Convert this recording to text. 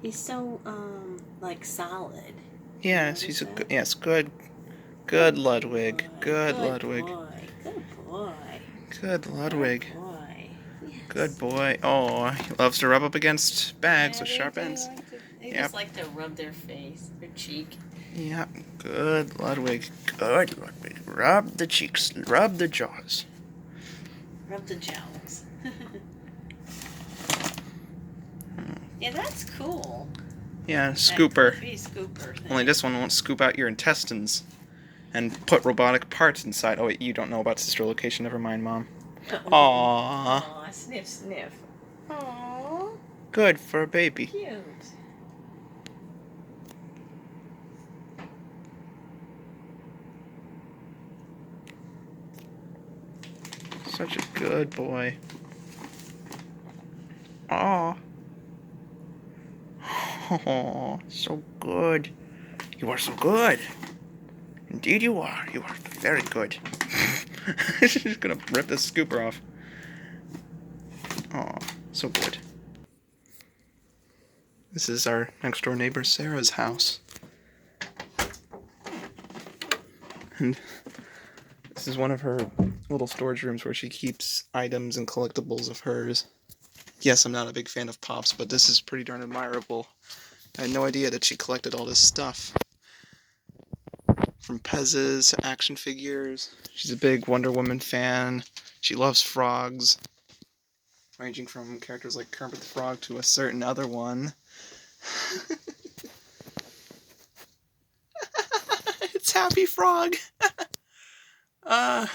He's so, like, solid. Yes, Notice that? yes, good. Good Good Ludwig. boy. Good Good Ludwig. boy. Good boy. Good Good Ludwig. boy. Good Yes. boy. Oh, he loves to rub up against bags Yeah, with they sharp do ends. like to. They Yep. just like to rub their face, their cheek. Yep. Good Ludwig. Good Ludwig. Rub the cheeks. Rub the jaws. Rub the jowls. Yeah, that's cool. Yeah, That scooper. goofy scooper Only thing. this one won't scoop out your intestines and put robotic parts inside. Oh wait, you don't know about sister location. Never mind, Mom. Aww. Aw, sniff, sniff. Aw, Good for a baby. cute. Such a good boy. Aw. Oh, so good. You are so good. Indeed you are. You are very good. She's gonna rip this scooper off. Aw, so good. This is our next door neighbor Sarah's house. And this is one of her little storage rooms where she keeps items and collectibles of hers. Yes, I'm not a big fan of Pops, but this is pretty darn admirable. I had no idea that she collected all this stuff. From Pezzas to action figures. She's a big Wonder Woman fan. She loves frogs, ranging from characters like Kermit the Frog to a certain other one. It's Happy Frog! uh,